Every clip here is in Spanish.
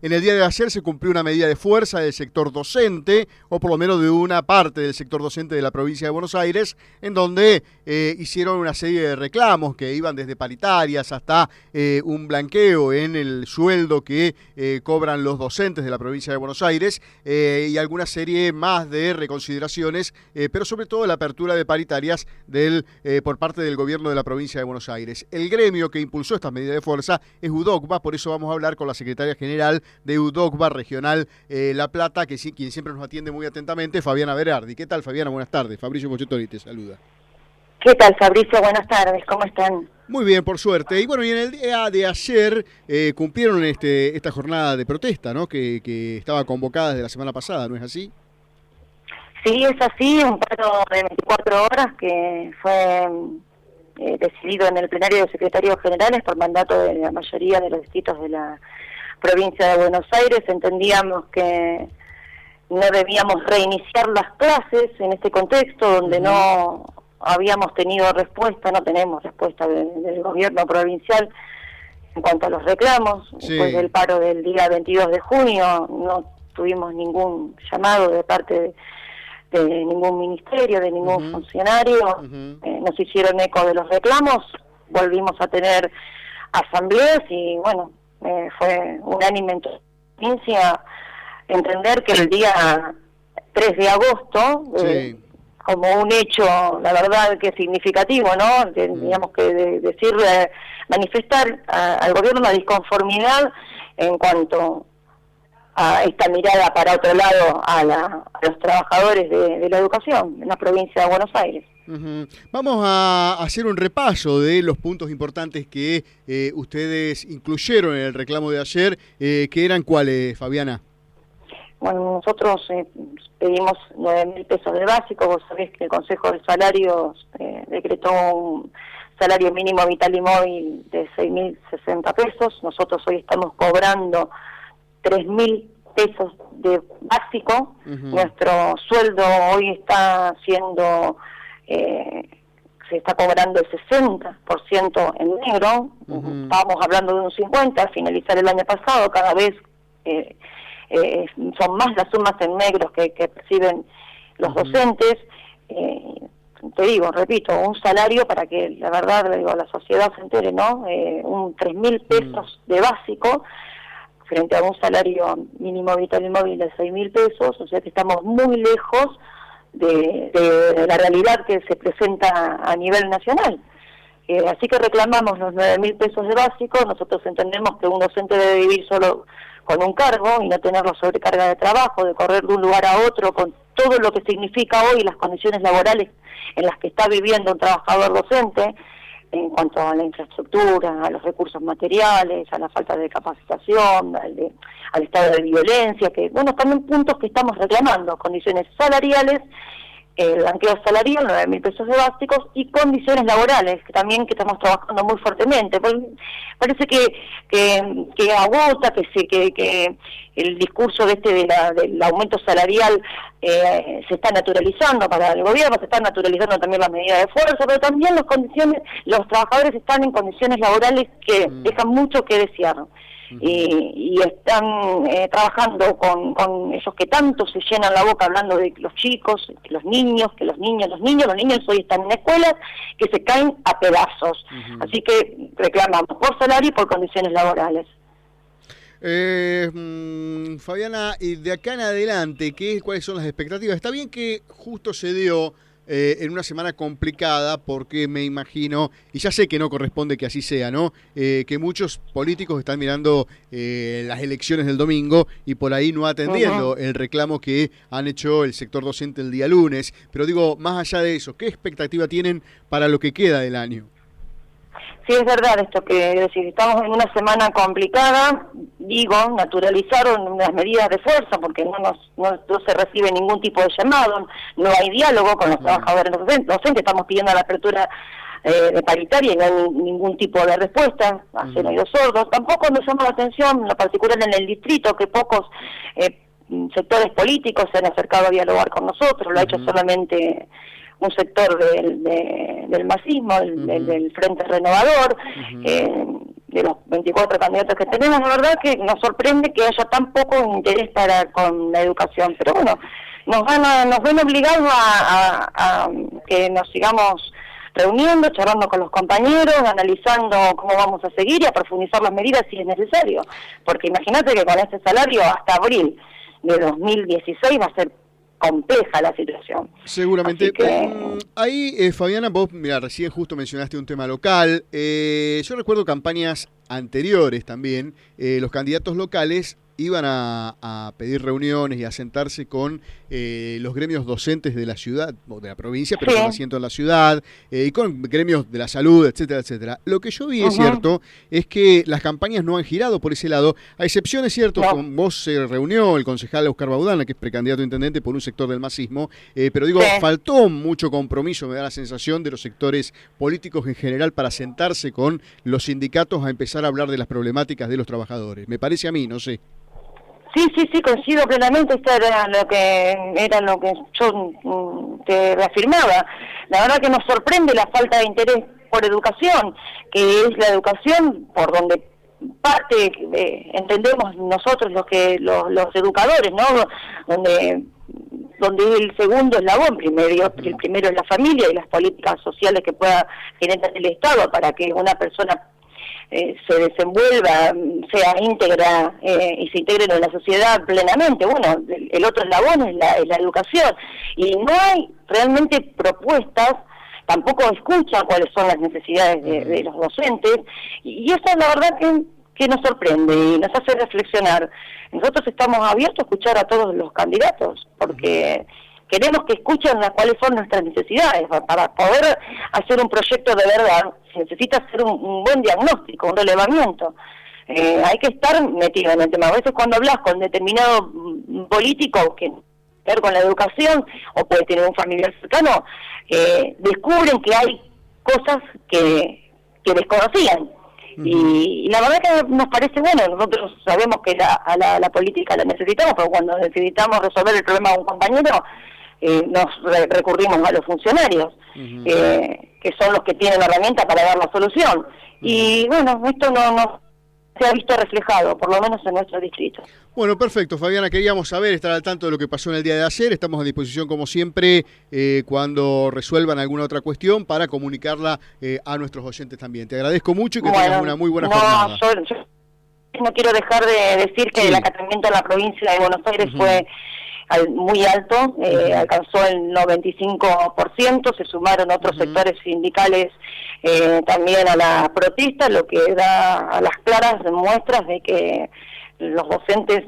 En el día de ayer se cumplió una medida de fuerza del sector docente, o por lo menos de una parte del sector docente de la provincia de Buenos Aires, en donde hicieron una serie de reclamos que iban desde paritarias hasta un blanqueo en el sueldo que cobran los docentes de la provincia de Buenos Aires y alguna serie más de reconsideraciones, pero sobre todo la apertura de paritarias por parte del gobierno de la provincia de Buenos Aires. El gremio que impulsó estas medidas de fuerza es UDOCBA, por eso vamos a hablar con la secretaria general de UDOCBA Regional La Plata, quien siempre nos atiende muy atentamente, Fabiana Berardi. ¿Qué tal, Fabiana? Buenas tardes. Fabricio Pochettori te saluda. ¿Qué tal, Fabricio? Buenas tardes. ¿Cómo están? Muy bien, por suerte. Y bueno, y en el día de ayer cumplieron esta jornada de protesta, ¿no? Que estaba convocada desde la semana pasada, ¿no es así? Sí, es así, un paro de 24 horas que fue decidido en el plenario de secretarios generales por mandato de la mayoría de los distritos de la provincia de Buenos Aires. Entendíamos que no debíamos reiniciar las clases en este contexto donde no habíamos tenido respuesta, no tenemos respuesta del gobierno provincial en cuanto a los reclamos. Sí. Después del paro del día 22 de junio no tuvimos ningún llamado de parte de ningún ministerio, de ningún funcionario. Nos hicieron eco de los reclamos, volvimos a tener asambleas y bueno, fue unánime en toda la provincia entender que el día 3 de agosto, como un hecho, la verdad que significativo, ¿no? Teníamos que decirle, manifestar al gobierno la disconformidad en cuanto a esta mirada para otro lado a los trabajadores de la educación en la provincia de Buenos Aires. Vamos a hacer un repaso de los puntos importantes que ustedes incluyeron en el reclamo de ayer, que eran cuáles, Fabiana. Bueno, nosotros pedimos 9.000 pesos de básico. Vos sabés que el Consejo de Salarios decretó un salario mínimo vital y móvil de 6.060 pesos. Nosotros hoy estamos cobrando 3.000 pesos de básico. Nuestro sueldo hoy está siendo, se está cobrando el 60% en negro. Estábamos hablando de un 50% al finalizar el año pasado. Cada vez son más las sumas en negros que perciben los docentes. Te digo, repito, un salario para que la verdad, digo, la sociedad se entere, ¿no? Un 3.000 pesos de básico frente a un salario mínimo vital y móvil de 6.000 pesos, o sea que estamos muy lejos de la realidad que se presenta a nivel nacional. Así que reclamamos los 9.000 pesos de básico. Nosotros entendemos que un docente debe vivir solo con un cargo y no tener la sobrecarga de trabajo, de correr de un lugar a otro, con todo lo que significa hoy las condiciones laborales en las que está viviendo un trabajador docente, en cuanto a la infraestructura, a los recursos materiales, a la falta de capacitación, al estado de violencia, que bueno, también puntos que estamos reclamando, condiciones salariales, el blanqueo salarial, 9.000 pesos de básicos, y condiciones laborales, que también que estamos trabajando muy fuertemente. Parece que agota, que el discurso del aumento salarial se está naturalizando para el gobierno, se están naturalizando también las medidas de fuerza, pero también los trabajadores están en condiciones laborales que dejan mucho que desear. Y están trabajando con esos que tanto se llenan la boca hablando de los chicos, los niños hoy están en escuelas que se caen a pedazos. Así que reclamamos por salario y por condiciones laborales. Fabiana, y de acá en adelante, ¿cuáles son las expectativas? Está bien que justo se dio en una semana complicada, porque me imagino, y ya sé que no corresponde que así sea, ¿no? Que muchos políticos están mirando las elecciones del domingo y por ahí no atendiendo el reclamo que han hecho el sector docente el día lunes. Pero digo, más allá de eso, ¿qué expectativa tienen para lo que queda del año? Sí, es verdad esto que decir, estamos en una semana complicada, naturalizaron las medidas de fuerza porque no se recibe ningún tipo de llamado, no hay diálogo con los trabajadores docentes, estamos pidiendo la apertura de paritaria y no hay ningún tipo de respuesta, hacen oídos sordos. Tampoco nos llama la atención, en lo particular en el distrito, que pocos sectores políticos se han acercado a dialogar con nosotros, lo ha hecho solamente un sector del masismo, del Frente Renovador. de los 24 candidatos que tenemos, la verdad que nos sorprende que haya tan poco interés con la educación, pero bueno, nos ven obligados a que nos sigamos reuniendo, charlando con los compañeros, analizando cómo vamos a seguir y a profundizar las medidas si es necesario, porque imagínate que con este salario hasta abril de 2016 va a ser compleja la situación. Seguramente. Que... Ahí, Fabiana, vos, mira, recién justo mencionaste un tema local. Yo recuerdo campañas anteriores también, los candidatos locales iban a pedir reuniones y a sentarse con los gremios docentes de la ciudad, o de la provincia, pero con asiento en la ciudad, y con gremios de la salud, etcétera, etcétera. Lo que yo vi, es cierto, es que las campañas no han girado por ese lado, a excepción, es cierto, con vos se reunió el concejal Oscar Baudana, que es precandidato a intendente por un sector del masismo, pero digo, faltó mucho compromiso, me da la sensación, de los sectores políticos en general para sentarse con los sindicatos a empezar a hablar de las problemáticas de los trabajadores. Me parece a mí, no sé. Sí, coincido plenamente, esto era lo que yo te reafirmaba. La verdad que nos sorprende la falta de interés por educación, que es la educación por donde parte, entendemos nosotros los educadores, ¿no? Donde es el segundo eslabón, el primero es la familia y las políticas sociales que pueda generar el Estado para que una persona se desenvuelva, sea íntegra y se integre en la sociedad plenamente. Bueno, el otro eslabón es la educación, y no hay realmente propuestas, tampoco escuchan cuáles son las necesidades de los docentes, y eso es la verdad que nos sorprende y nos hace reflexionar. Nosotros estamos abiertos a escuchar a todos los candidatos, porque queremos que escuchen cuáles son nuestras necesidades. Para poder hacer un proyecto de verdad, se necesita hacer un buen diagnóstico, un relevamiento. Hay que estar metido en el tema. A veces cuando hablas con determinado político que tiene que ver con la educación, o puede tener un familiar cercano, descubren que hay cosas que desconocían. Y la verdad que nos parece bueno. Nosotros sabemos que la política la necesitamos, pero cuando necesitamos resolver el problema de un compañero, nos recurrimos a los funcionarios, que son los que tienen la herramienta para dar la solución. Y bueno, esto no se ha visto reflejado, por lo menos en nuestro distrito. Bueno, perfecto, Fabiana, queríamos saber, estar al tanto de lo que pasó en el día de ayer. Estamos a disposición, como siempre, cuando resuelvan alguna otra cuestión, para comunicarla a nuestros oyentes también. Te agradezco mucho y que tengas una muy buena jornada. Yo no quiero dejar de decir que el acatamiento en la provincia de Buenos Aires fue muy alto, alcanzó el 95%, se sumaron otros sectores sindicales también a la protesta, lo que da a las claras muestras de que los docentes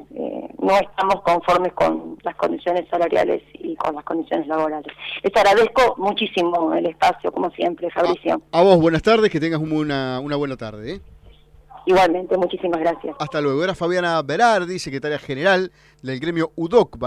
no estamos conformes con las condiciones salariales y con las condiciones laborales. Les agradezco muchísimo el espacio, como siempre, Fabricio. A vos, buenas tardes, que tengas una buena tarde. Igualmente, muchísimas gracias. Hasta luego. Era Fabiana Berardi, secretaria general del gremio UDOC.